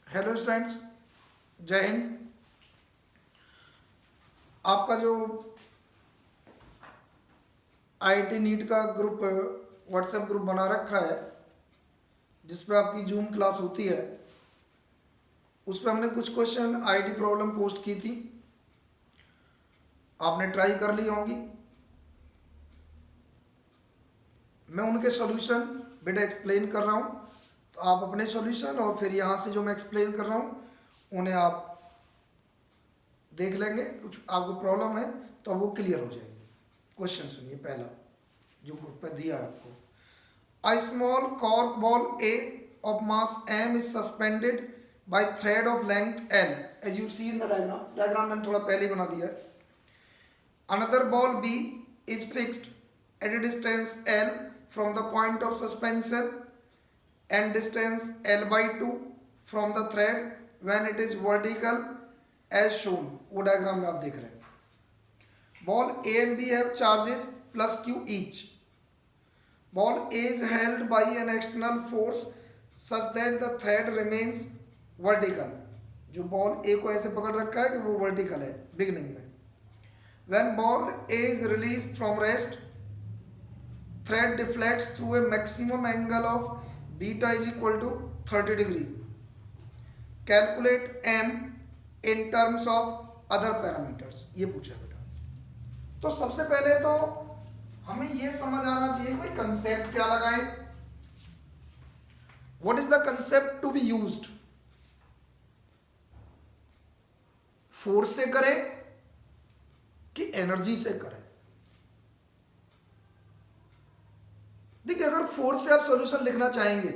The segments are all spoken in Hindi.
हेलो स्टूडेंट्स, जय हिंद। आपका जो आईआईटी नीट का ग्रुप व्हाट्सएप ग्रुप बना रखा है जिस पे आपकी जूम क्लास होती है, उस पर हमने कुछ क्वेश्चन आईआईटी प्रॉब्लम पोस्ट की थी। आपने ट्राई कर ली होंगी। मैं उनके सॉल्यूशन बेटा एक्सप्लेन कर रहा हूँ, तो आप अपने सॉल्यूशन और फिर यहाँ से जो मैं एक्सप्लेन कर रहा हूँ उन्हें आप देख लेंगे। कुछ आपको प्रॉब्लम है तो अब वो क्लियर हो जाएगी। क्वेश्चन सुनिए, पहला जो ग्रुप पे दिया है आपको। A small cork ball A of mass m is suspended by thread of length L, as you see in the diagram. Diagram मैंने थोड़ा पहले ही बना दिया है। Another ball B is fixed at a distance L from the point of suspension and distance L by 2 from the thread when it is vertical as shown. वो डायग्राम में आप देख रहे हैं। Ball A and B have charges plus Q each. Ball A is held by an external force such that the thread remains vertical. जो बॉल ए को ऐसे पकड़ रखा है कि वो वर्टिकल है बिगनिंग में। When ball A is released from rest, thread deflects through a maximum angle of beta is equal to 30 degree. Calculate m in terms of other parameters. ये पूछा है बेटा। तो सबसे पहले तो हमें ये समझ आना चाहिए कि कंसेप्ट क्या लगाएं। What is the concept to be used. Force से करें कि एनर्जी से करें। देखिए, अगर फोर्स से आप सॉल्यूशन लिखना चाहेंगे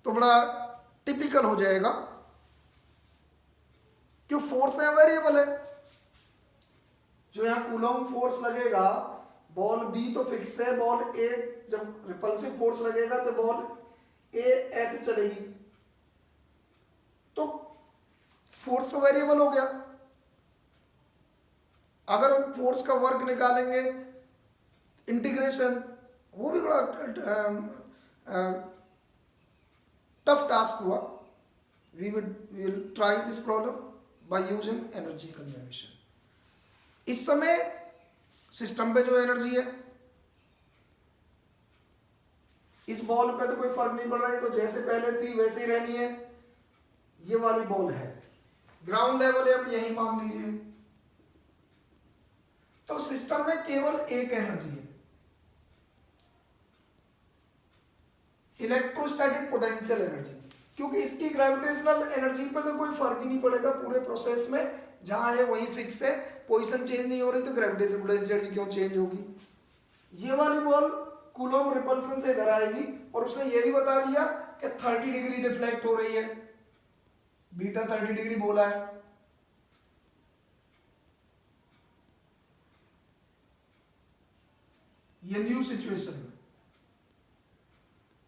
तो बड़ा टिपिकल हो जाएगा, क्यों फोर्स है वेरिएबल है। जो यहां कूलॉम फोर्स लगेगा, बॉल बी तो फिक्स है, बॉल ए जब रिपल्सिव फोर्स लगेगा तो बॉल ए ऐसे चलेगी, तो फोर्स तो वेरिएबल हो गया। अगर हम फोर्स का वर्क निकालेंगे इंटीग्रेशन, वो भी बड़ा टफ टास्क हुआ। We will try this problem by using energy conservation. इस समय सिस्टम पे जो एनर्जी है, इस बॉल पे तो कोई फर्क नहीं पड़ रहा है, तो जैसे पहले थी वैसे ही रहनी है। ये वाली बॉल है, ग्राउंड लेवल है, अब यही मान लीजिए। तो सिस्टम में केवल एक एनर्जी है, इलेक्ट्रोस्टैटिक पोटेंशियल एनर्जी, क्योंकि इसकी ग्रेविटेशनल एनर्जी पर तो कोई फर्क ही नहीं पड़ेगा पूरे प्रोसेस में। जहां है वही फिक्स है, पोजीशन चेंज नहीं हो रही, तो ग्रेविटेशनल पोटेंशियल एनर्जी क्यों चेंज होगी। ये वाली बॉल कूलॉम रिपल्सन से इधर आएगी, और उसने ये भी बता दिया कि 30 डिग्री डिफ्लेक्ट हो रही है, बीटा 30 डिग्री बोला है। ये न्यू सिचुएशन में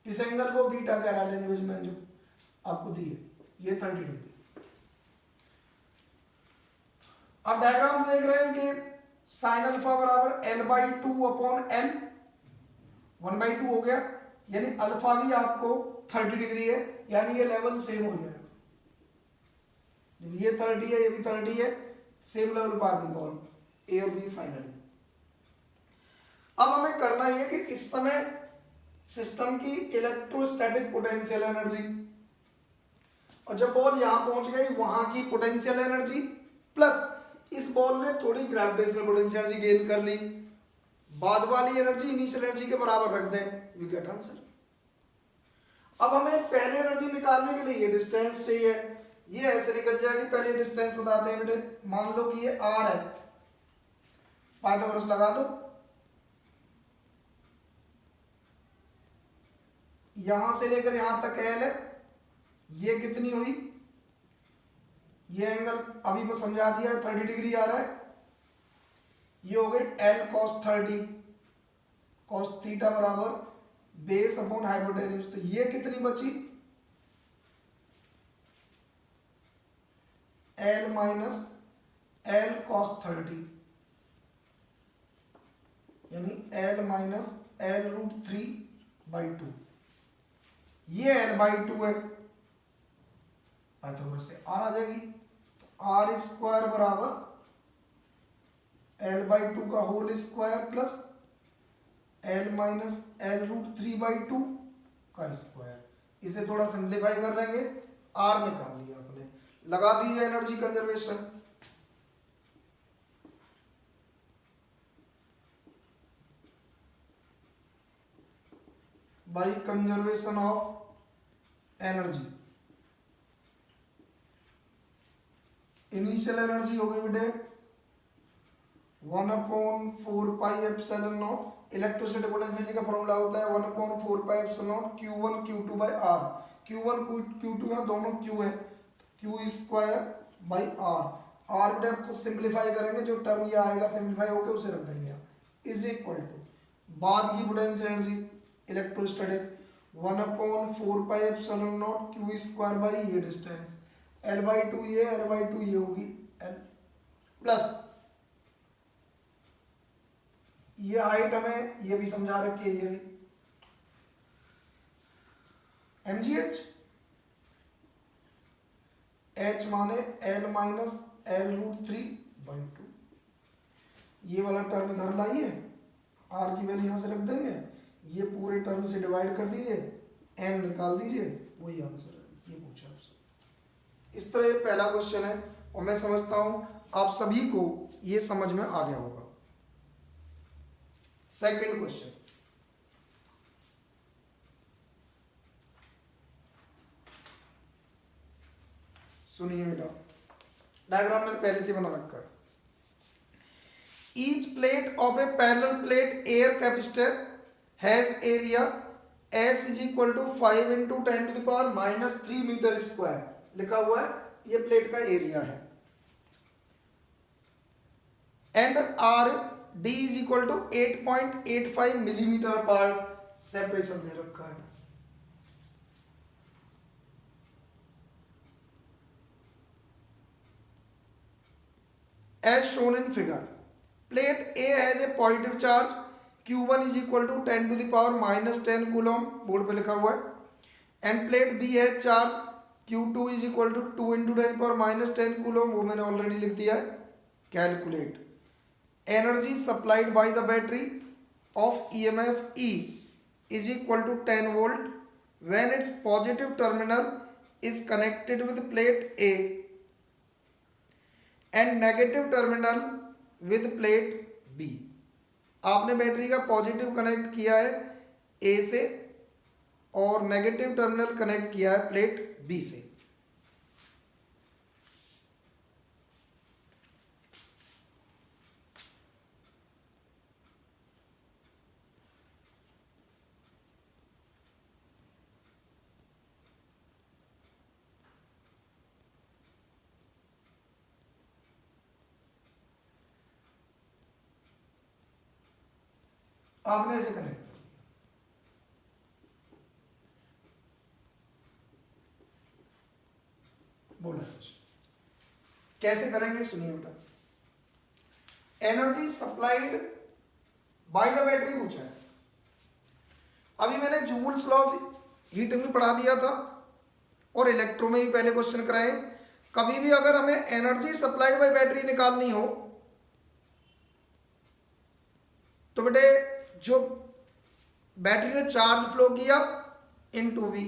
इस एंगल को बीटा कह रहा है लैंग्वेज में जो आपको दी है, ये 30 डिग्री। अब डायग्राम देख रहे हैं कि साइन अल्फा बराबर L by two upon L, 1/2 हो गया, यानी अल्फा भी आपको 30 डिग्री है, यानी ये लेवल सेम हो जाएगा। जब ये 30 है, ये भी 30 है, सेम लेवल पर आ गई बॉल ए और बी फाइनली। अब हमें करना यह कि इस समय सिस्टम की इलेक्ट्रोस्टैटिक पोटेंशियल एनर्जी, और जब बॉल यहां पहुंच गई वहां की पोटेंशियल एनर्जी, प्लस इस बॉल ने थोड़ी ग्रेविटेशनल पोटेंशियल एनर्जी गेन कर ली, बाद वाली एनर्जी इनिशियल एनर्जी के बराबर रख दें, वी गेट आंसर। अब हमें पहले एनर्जी निकालने के लिए ये डिस्टेंस चाहिए, ये ऐसे निकल जाएगी। पहले डिस्टेंस बताते हैं बेटे। मान लो कि ये आर है, पाइथागोरस लगा दो। यहां से लेकर यहां तक एल है, ये कितनी हुई, ये एंगल अभी मैं समझा दिया, 30 डिग्री आ रहा है। ये हो गई एल कॉस 30, कॉस थीटा बराबर बेस अपॉन हाइपोटेन्यूज। तो ये कितनी बची, एल माइनस एल कॉस 30, यानी एल माइनस एल रूट 3/2। ये एल बाई 2 है, पाइथागोरस से आर आ जाएगी, तो आर स्क्वायर बराबर L/2 का whole square plus L minus L√3/2 का स्क्वायर। इसे थोड़ा सिंप्लीफाई कर लेंगे, आर निकाल लिया आपने, लगा दीजिए energy conservation. By conservation of energy, initial energy हो गई बेटे 1/4πε0। इलेक्ट्रोस्टैटिक पोटेंशियल का फॉर्मूला होता है 1/4πε0 Q1 Q2 by are. Q1 Q2 है, दोनों Q है, Q स्क्वायर बाई आर। आर बेटे आप खुद सिंप्लीफाई करेंगे, जो टर्म ये आएगा सिंप्लीफाई होकर उसे रख देंगे, इज इक्वल टू बाद की potential energy electrostatic 1/4πε0 Q square by ये डिस्टेंस L/2 ये L/2 ये होगी L प्लस ये हाइट हमें ये भी समझा रखी है, ये mgh, h माने L माइनस L√3/2। ये वाला टर्म इधर लाइए, r की वैल्यू यहां से रख देंगे, ये पूरे टर्म से डिवाइड कर दीजिए, m निकाल दीजिए, वही आंसर है। ये पूछा आपसे, इस तरह ये पहला क्वेश्चन है, और मैं समझता हूं आप सभी को ये समझ में आ गया होगा। सेकंड क्वेश्चन, सुनिए बेटा, डायग्राम मैंने पहले से बना रखा है। Each plate of a parallel plate air capacitor has area S is equal to 5 into 10⁻³ metre square लिखा हुआ है, ये प्लेट का एरिया है। And are D is equal to 8.85 millimetre apart separation दे रखा है। As shown in figure, plate A has a positive charge Q1 is equal to 10⁻⁻10 coulomb, board पे लिखा हुआ है, एंड प्लेट B है charge Q2 is equal to 2 into 10⁻10 coulomb, वो मैंने ऑलरेडी लिख दिया है। Calculate energy supplied by the battery of EMF E is equal to 10 volt when its positive terminal is connected with plate A and negative terminal with plate B। आपने बैटरी का पॉजिटिव कनेक्ट किया है A से और नेगेटिव टर्मिनल कनेक्ट किया है प्लेट B से। आपने ऐसे कनेक्ट कर दिया, बोला कैसे करेंगे, सुनिए बेटा। Energy supplied by the battery पूछा है। अभी मैंने जूल्स लॉ ऑफ हीट में पढ़ा दिया था और इलेक्ट्रो में भी पहले क्वेश्चन कराए। कभी भी अगर हमें एनर्जी सप्लाइड बाय बैटरी निकालनी हो तो बेटे जो बैटरी ने चार्ज फ्लो किया into V,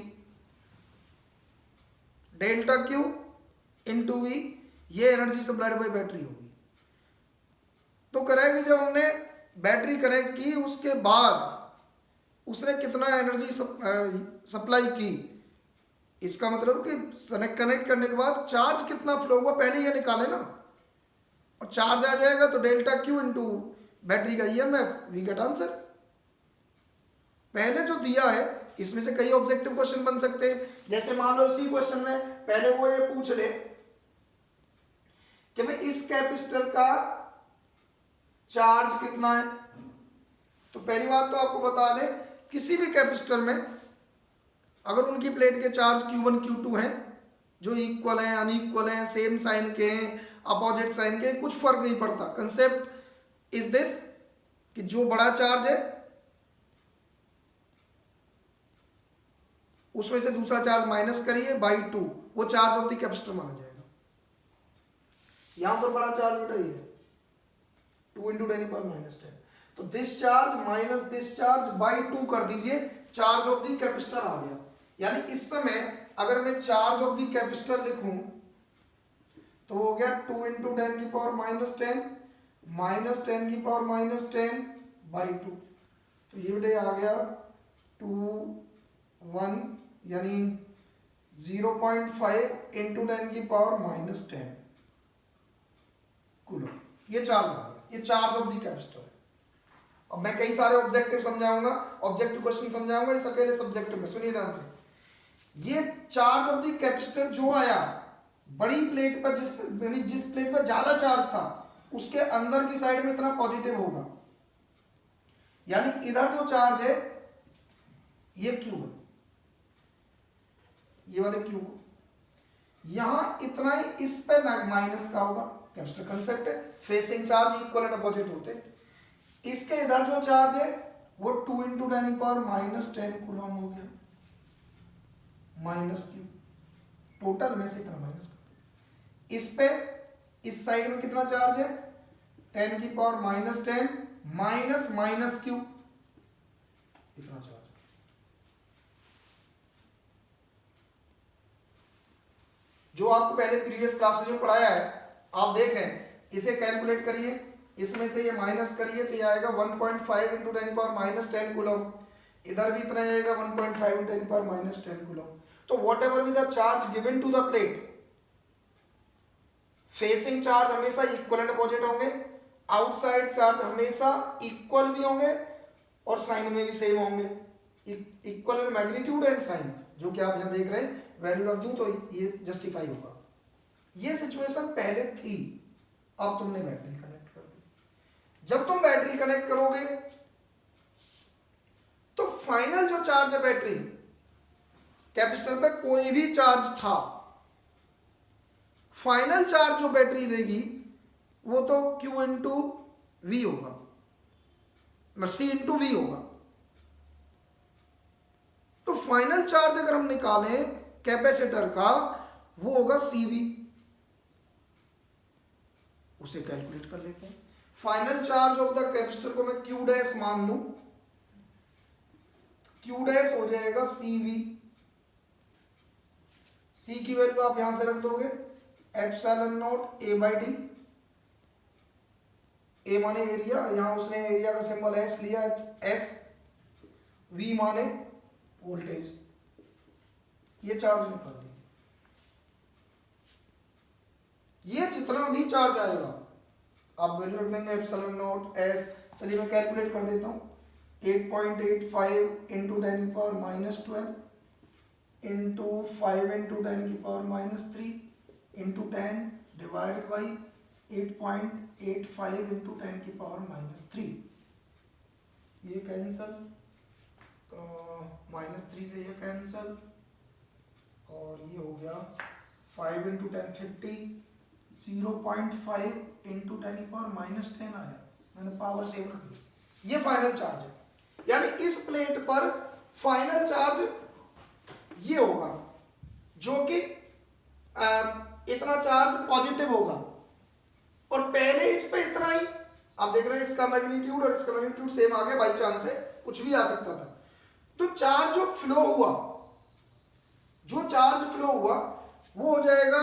delta Q into V, ये एनर्जी सप्लाइड बाय बैटरी होगी। तो करेंगे जब हमने बैटरी कनेक्ट की उसके बाद उसने कितना एनर्जी सप्लाई की, इसका मतलब कि कनेक्ट करने के बाद चार्ज कितना फ्लो हुआ पहले ये निकाले ना, और चार्ज आ जाएगा तो डेल्टा क्यू इनटू बैटरी का EMF, वी गेट आंसर। पहले जो दिया है इसमें से कई ऑब्जेक्टिव क्वेश्चन बन सकते हैं। जैसे मान लो इसी क्वेश्चन में पहले वो ये पूछ ले कि भाई इस कैपेसिटर का चार्ज कितना है, तो पहली बात तो आपको बता दें किसी भी कैपेसिटर में अगर उनकी प्लेट के चार्ज Q1 Q2 हैं जो इक्वल हैं अनइक्वल हैं, सेम साइन के हैं अपोजिट साइन के, कुछ फर्क नहीं पड़ता। कंसेप्ट इज दिस कि जो बड़ा चार्ज है उसमें से दूसरा चार्ज माइनस करिए बाई 2, वो चार्ज ऑफ द कैपेसिटर माना जाएगा। यहां पर बड़ा चार्ज बेटा ये 2 × 10⁻⁻10, तो this charge minus this charge by 2 कर दीजिए, चार्ज ऑफ द कैपेसिटर आ गया। यानी इस समय अगर मैं चार्ज ऑफ द कैपेसिटर लिखूं तो हो गया 2 × 10⁻10 माइनस 10⁻10 बाई 2, तो ये बेटे आ गया 2 1 यानी 0.5 × 10⁻10 कूलम, ये चार्ज आ गया, ये चार्ज ऑफ द कैपेसिटर है। अब मैं कई सारे ऑब्जेक्टिव समझाऊंगा, ऑब्जेक्टिव क्वेश्चन समझाऊंगा इस अकेले सब्जेक्ट में, सुनिए ध्यान से। ये चार्ज ऑफ द कैपेसिटर जो आया बड़ी प्लेट पर, जिस प्लेट पर ज्यादा चार्ज था उसके अंदर की साइड में इतना पॉजिटिव होगा, यानी इधर जो चार्ज है ये क्यू है, ये वाले क्यू को, यहां इतना ही इस पे माइनस का होगा। कैपेसिटर कंसेप्ट है, facing charge equal and opposite होते। इसके इधर जो चार्ज है वो 2 × 10⁻10 कूलम हो गया, माइनस क्यू, टोटल में से इतना माइनस कर। इस पे इस साइड में कितना चार्ज है 10⁻10 माइनस माइनस क्यू, इतना चार्ज। जो आपको पहले प्रीवियस क्लासेस में पढ़ाया है आप देखें, इसे कैलकुलेट करिए, इसमें से ये माइनस करिए तो ये आएगा 1.5 × 10⁻10 कूलम, इधर भी इतना आएगा 1.5 × 10⁻10 कूलम। तो whatever be the charge given to the plate, facing charge हमेशा इक्वल एंड अपोजिट होंगे, आउटसाइड चार्ज हमेशा इक्वल भी होंगे और साइन में भी सेम होंगे, equal in magnitude and sign, जो कि आप यहां देख रहे हैं। वैल्यू रख दूं तो ये जस्टिफाई होगा। ये सिचुएशन पहले थी, अब तुमने बैटरी कनेक्ट कर दी। जब तुम बैटरी कनेक्ट करोगे तो फाइनल जो चार्ज है बैटरी कैपेसिटर पे, कोई भी चार्ज था, फाइनल चार्ज जो बैटरी देगी वो तो Q × V होगा, C × V होगा। तो फाइनल चार्ज अगर हम निकालें कैपेसिटर का वो होगा CV, उसे कैलकुलेट कर लेते हैं। Final charge of the capacitor को मैं Q' मान लूं, Q' हो जाएगा CV, C की वैल्यू आप यहां से रख दोगे ε0 A/D, A माने एरिया, यहां उसने एरिया का सिंबल S लिया है, S, V माने वोल्टेज, ये चार्ज निकाल ली। ये जितना भी चार्ज आएगा आप वैल्यू रख देंगे ε0 S। चलिए मैं कैलकुलेट कर देता हूं, 8.85 × 10⁻12 into 5 into 10⁻³ into 10 divided by 8.85 into 10⁻³ ये कैंसल, तो -3 से ये कैंसल, और ये हो गया 5 into 10 50, 0.5 into 10⁻10 आया, मैंने पावर सेव रख ली। ये फाइनल चार्ज है, यानी इस प्लेट पर फाइनल चार्ज ये होगा जो कि इतना चार्ज पॉजिटिव होगा, और पहले इस पे इतना ही, आप देख रहे हैं इसका मैग्नीट्यूड और इसका मैग्नीट्यूड सेम आ गया, बाई चांस से कुछ भी आ सकता था। तो चार्ज जो फ्लो हुआ, जो चार्ज फ्लो हुआ वो हो जाएगा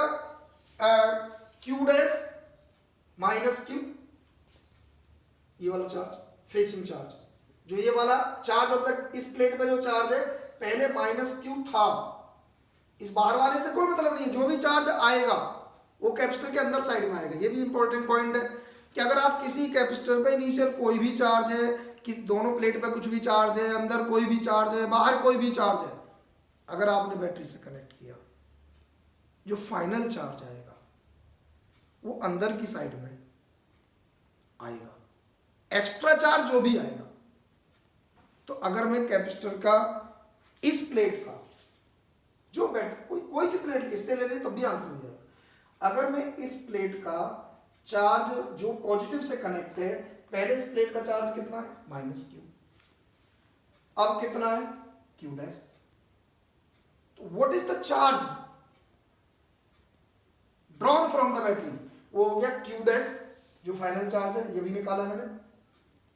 Q' माइनस Q, ये वाला चार्ज फेसिंग चार्ज, जो ये वाला चार्ज अब तक इस प्लेट पे जो चार्ज है पहले -Q था, इस बाहर वाले से कोई मतलब नहीं है, जो भी चार्ज आएगा वो कैपेसिटर के अंदर साइड में आएगा। ये भी इंपॉर्टेंट पॉइंट है कि अगर आप किसी कैपेसिटर पे इनिशियल कोई भी चार्ज है, किस दोनों प्लेट पे कुछ भी चार्ज है, अंदर कोई भी चार्ज है, बाहर कोई भी चार्ज है, अगर आपने बैटरी से कनेक्ट किया, जो फाइनल चार्ज आएगा वो अंदर की साइड में आएगा, एक्स्ट्रा चार्ज जो भी आएगा। तो अगर मैं कैपेसिटर का इस प्लेट का जो कोई सी प्लेट इससे ले ली तो भी आंसर मिल जाएगा। अगर मैं इस प्लेट का चार्ज जो पॉजिटिव से कनेक्ट है, पहले इस प्लेट का चार्ज कितना है -Q, अब कितना है Q', तो what is the charge drawn from the battery, वो हो गया क्यू डैश, जो फाइनल चार्ज है ये भी निकाला मैंने,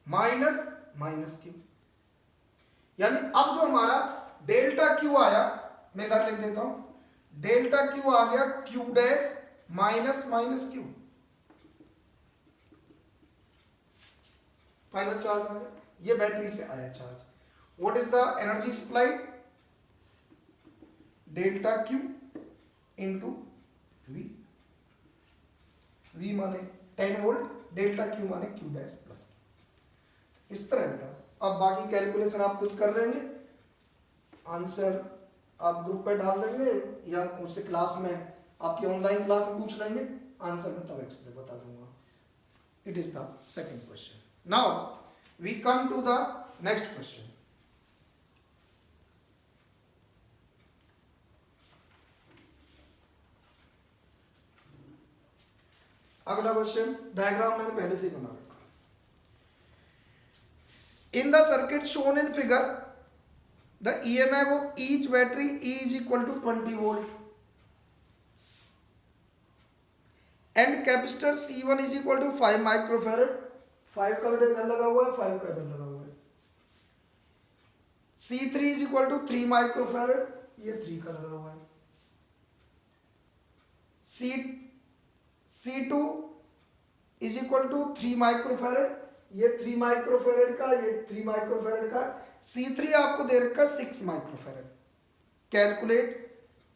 माइनस माइनस क्यू, यानी अब जो हमारा डेल्टा क्यू आया, मैं इधर लिख देता हूं, डेल्टा क्यू आ गया Q dash minus minus Q, final charge आ गया, ये बैटरी से आया charge. What is the energy supplied, delta Q into V, V माने 10 वोल्ट, डेल्टा क्यू माने क्यू डैश प्लस, इस तरह बेटा। अब बाकी कैलकुलेशन आप खुद कर लेंगे, आंसर आप ग्रुप पे डाल देंगे या मुझसे क्लास में, आपकी ऑनलाइन क्लास में पूछ लेंगे, आंसर में तब एक्सप्लेन बता दूंगा। It is the second question. Now we come to the next question. अगला क्वेश्चन डायग्राम मैंने पहले से बना रखा। In the circuit shown in figure the EMF of each battery E is equal to 20 volt and capacitor C1 is equal to 5 microfarad, 5 का बेटा इधर लगा हुआ है, 5 का इधर लगा हुआ है, C3 is equal to 3 microfarad, ये 3 का लगा हुआ है, C2 is equal to 3 microfarad, ये 3 माइक्रोफेरेड का, ये 3 माइक्रोफेरेड का, C3 आपको दे रखा 6 microfarad. Calculate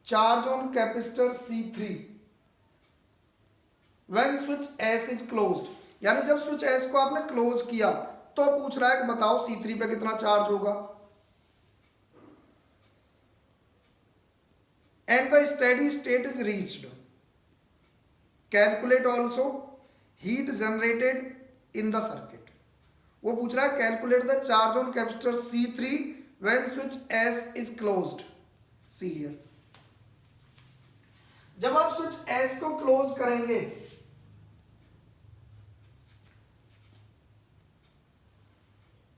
charge on capacitor C3 when switch S is closed, यानी जब स्विच S को आपने क्लोज किया तो पूछ रहा है कि बताओ C3 पे कितना चार्ज होगा। And the steady state is reached, calculate also heat generated in the circuit. वो पूछ रहा है calculate the charge on capacitor C3 when switch S is closed. See here, जब आप स्विच S को क्लोज करेंगे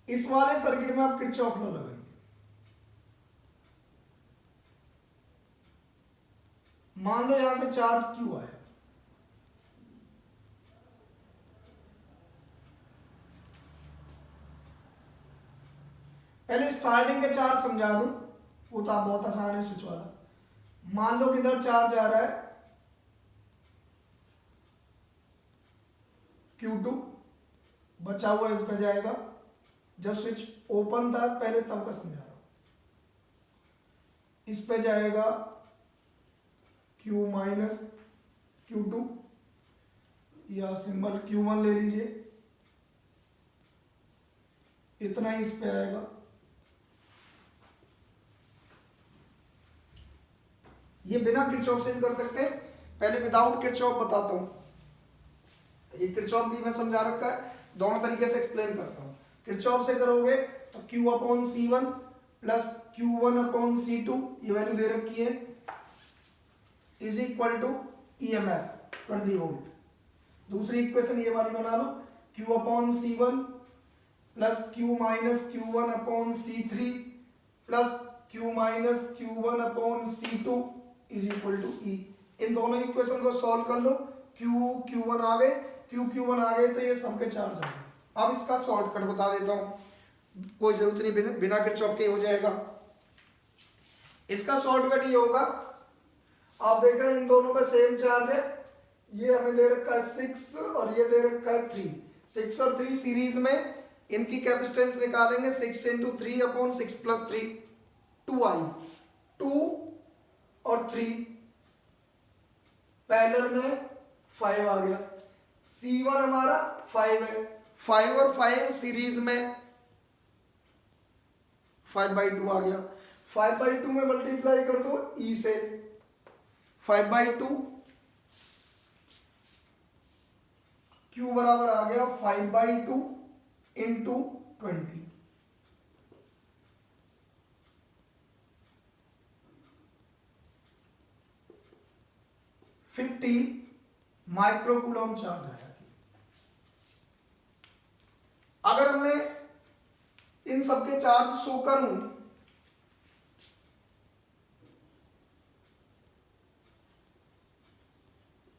इस वाले सर्किट में आप किरचॉफ लॉ लगाएंगे, मान लो यहां से चार्ज Q आया, पहले स्टार्टिंग के चार्ज समझा दूं, वो तो आप बहुत आसान है स्विच वाला। मान लो किधर चार्ज आ रहा है Q2, बचा हुआ इस पे जाएगा, जब स्विच ओपन था पहले तब का समझा रहा हूं, इस पे जाएगा Q माइनस Q2 या सिंबल Q1 ले लीजिए, इतना ही इस पे आएगा, ये बिना किरचॉफ से भी कर सकते हैं, पहले विदाउट किरचॉफ बताता हूं। ये किरचॉफ भी मैं समझा रखा है, दोनों तरीके से एक्सप्लेन करता हूं। किरचॉफ से करोगे तो Q upon C1 plus Q1 upon C2, ये वैल्यू दे रखी है, is equal to EMF 20 volt. दूसरी इक्वेशन ये वाली बना लो, Q upon C1 plus Q minus Q1 upon C3 plus Q minus Q1 upon C2 is equal to E। इन दोनों इक्वेशन को सॉल्व कर लो, Q1 आ गए, Q1 आ गए तो ये सबके चार्ज आ गए। अब इसका शॉर्टकट बता देता हूं, कोई जरूरत नहीं, बिना किरचॉफ के हो जाएगा। इसका शॉर्टकट ये होगा, आप देख रहे हैं इन दोनों में सेम चार्ज है, ये हमें दे रखा है 6 और ये दे रखा है 3, 6 और 3 सीरीज में, इनकी कैपेसिटेंस निकालेंगे 6 इंटू 3 अपॉन 6 प्लस 3 2i, 2 और 3 पैरेलल में 5 आ गया, C1 हमारा 5 है, 5 और 5 सीरीज में 5/2 आ गया, 5/2 में मल्टीप्लाई कर दो E से, 5/2 Q बराबर आ गया 5/2 इंटू 20, 50 माइक्रोकूलम चार्ज आया। अगर मैं इन सबके चार्ज शो करूं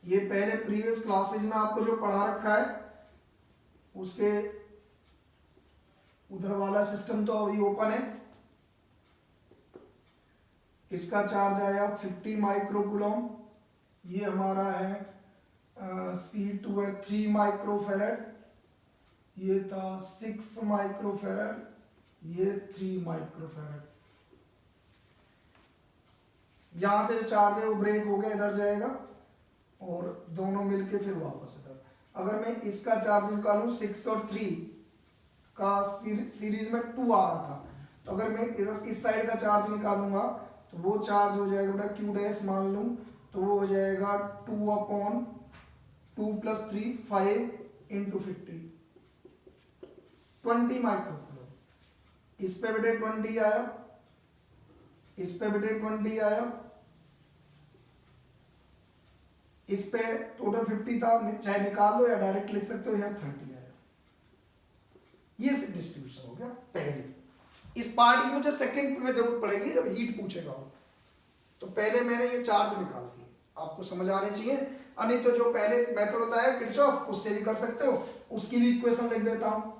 ये पहले प्रीवियस क्लासेज में आपको जो पढ़ा रखा है उसके उधर वाला सिस्टम तो अभी ओपन है। इसका चार्ज आया 50 माइक्रोकूलम, ये हमारा है C2 है 3 माइक्रोफेरेड, ये था 6 माइक्रोफेरेड, ये 3 माइक्रोफेरेड। यहां से जो चार्ज है वो ब्रेक हो गया, इधर जाएगा और दोनों मिलके फिर वापस इधर। अगर मैं इसका चार्ज निकालूं 6 और 3 का सीरीज में 2 आ रहा था, तो अगर मैं इधर इस साइड का चार्ज निकालूंगा तो वो चार्ज हो जाएगा बेटा Q डैश मान लूं तो वो हो जाएगा 2/2 + 3 5 × 50 20 माइक्रोकूलम। इस पे बेटे 20 आया, इस पे बेटे 20 आया, इस पे टोटल 50 था, चाहे निकाल लो या डायरेक्ट लिख सकते हो, यहाँ 30 आया। ये डिस्ट्रीब्यूशन हो गया पहले। इस पार्ट की मुझे सेकंड में जरूरत पड़ेगी जब हीट पूछेगा हो, तो पहले मैंने ये चार्ज निकाल दिए, आपको समझ आने चाहिए। नहीं तो जो पहले मेथड बताया किरचॉफ, उससे भी कर सकते हो, उसकी भी इक्वेशन लिख देता हूं।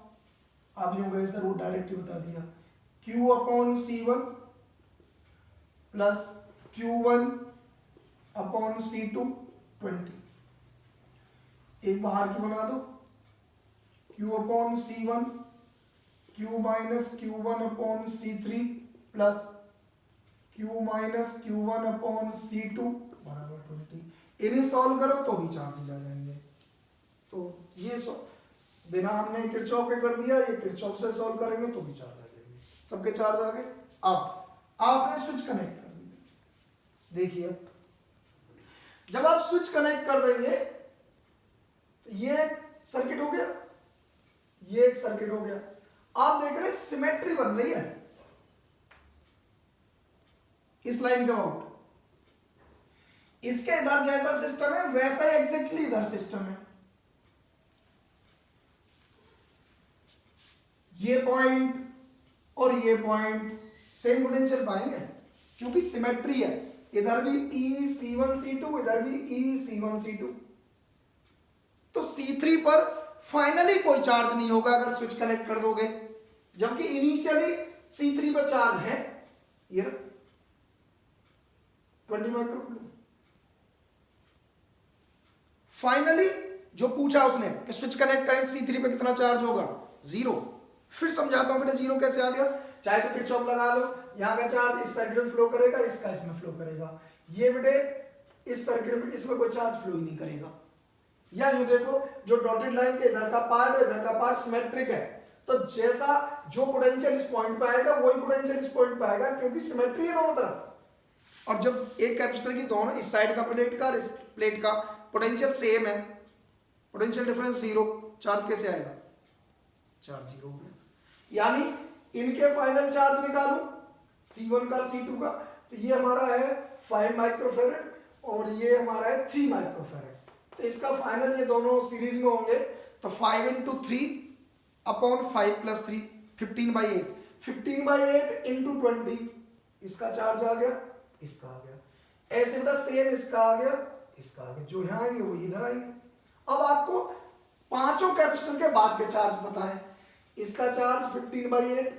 आप यूं गए सर वो डायरेक्ट ही बता दिया, Q/C1 + Q1/C2 20। एक बाहर की बना दो, Q/C1 Q - Q1/C3 + Q - Q1/C2 बराबर 20। इन्हें सॉल्व करो तो भी चार्ज आ जाएंगे। तो ये बिना हमने किरचॉफ के कर दिया, ये किरचॉफ से सॉल्व करेंगे तो भी चार्ज आ जाएंगे। सबके चार्ज आ गए। अब आपने स्विच कनेक्ट कर दिया। देखिए जब आप स्विच कनेक्ट कर देंगे तो ये सर्किट हो गया, ये एक सर्किट हो गया। आप देख रहे हैं सिमेट्री बन रही है इस लाइन के आउट। इसके इधर जैसा सिस्टम है वैसा ही एग्जैक्टली इधर सिस्टम है। ये पॉइंट और ये पॉइंट सेम पोटेंशियल पाएंगे क्योंकि सिमेट्री है। इधर भी EC1C2, इधर भी EC1C2। तो C3 पर फाइनली कोई चार्ज नहीं होगा अगर स्विच कनेक्ट कर दोगे, जबकि इनिशियली C3 पर चार्ज है ये 20 माइक्रोकूलम। फाइनली जो पूछा उसने कि स्विच कनेक्ट करें C3 पे कितना चार्ज होगा, 0। फिर समझाता हूं बेटा 0 कैसे आ गया। चाहे तो किरचॉफ लगा लो, यहां का चार्ज इस सर्किट में फ्लो करेगा, इसका इसमें फ्लो करेगा। ये बेटे इस सर्किट में इसमें कोई चार्ज फ्लो ही नहीं करेगा। या यूं देखो जो डॉटेड लाइन के इधर का पार्ट है, इधर का पार्ट सिमेट्रिक है, तो जैसा जो पोटेंशियल इस पॉइंट पे आएगा वही पोटेंशियल इस पॉइंट पे आएगा क्योंकि सिमेट्री है दोनों तरफ। और जब एक कैपेसिटर की दोनों इस साइड का प्लेट का और इस प्लेट का पोटेंशियल सेम है, पोटेंशियल डिफरेंस 0, चार्ज कैसे आएगा, चार्ज 0 हो गया। यानी इनके फाइनल चार्ज निकालो C1 का C2 का, तो ये हमारा है 5 माइक्रोफेरेड और ये हमारा है 3 माइक्रोफेरेड। तो इसका फाइनल ये दोनों सीरीज में होंगे, तो 5 × 3/5 + 3 15/8, 15/8 × 20, इसका चार्ज आ गया, इसका आ गया। ऐसे बेटा सेम इसका आ गया, इसका आ गया। जो यहां आएंगे वो इधर आएंगे। अब आपको पांचों कैपेसिटर के बाद के चार्ज पता है। इसका चार्ज 15/8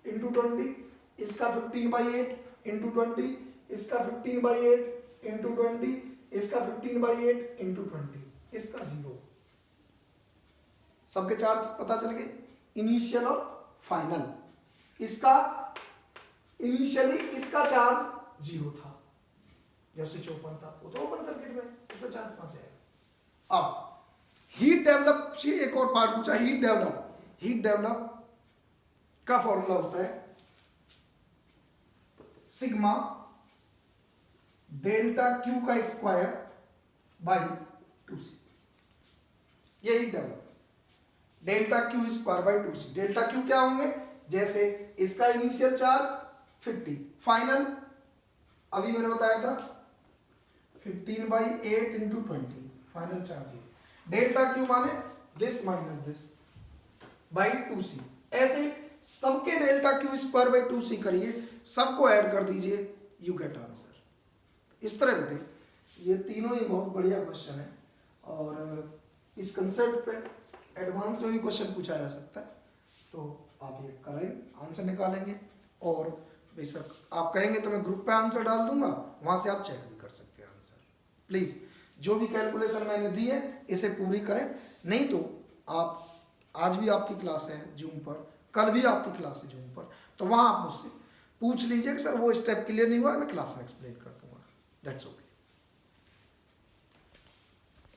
× 20, इसका 15/8 × 20, इसका 15/8 × 20, इसका 15/8 × 20, इसका 0। सबके चार्ज पता चल गए, इनिशियल और फाइनल। इसका इनिशियली इसका चार्ज 0 था जब स्विच ओपन था, वो तो ओपन सर्किट में, उसमें चार्ज कहां से आएगा। अब हीट डेवलप, एक और पार्ट पूछा, हीट डेवलप। हीट डेवलप का फॉर्मूला होता है सिग्मा ΔQ² बाई 2C। ये heat develop ΔQ² by 2C। ΔQ क्या होंगे, जैसे इसका इनिशियल चार्ज 50, फाइनल अभी मैंने बताया था 15/8 × 20, फाइनल चार्ज। ΔQ माने this minus this by 2C। ऐसे सबके ΔQ² बाई 2C करिए, सबको ऐड कर दीजिए, यू गेट आंसर। इस तरह बेटे ये तीनों ही बहुत बढ़िया क्वेश्चन है और इस कंसेप्ट पे एडवांस में भी क्वेश्चन पूछा जा सकता है, तो आप ये करें आंसर निकालेंगे और बेशक आप कहेंगे तो मैं ग्रुप पे आंसर डाल दूंगा, वहाँ से आप चेक भी कर सकते हैं आंसर। प्लीज़ जो भी कैलकुलेशन मैंने दी है इसे पूरी करें, नहीं तो आप आज भी आपकी क्लास है जूम पर, कल भी आपकी क्लास है जूम पर, तो वहाँ आप मुझसे पूछ लीजिए कि सर वो स्टेप क्लियर नहीं हुआ, मैं क्लास में एक्सप्लेन कर दूंगा, दैट्स ओके।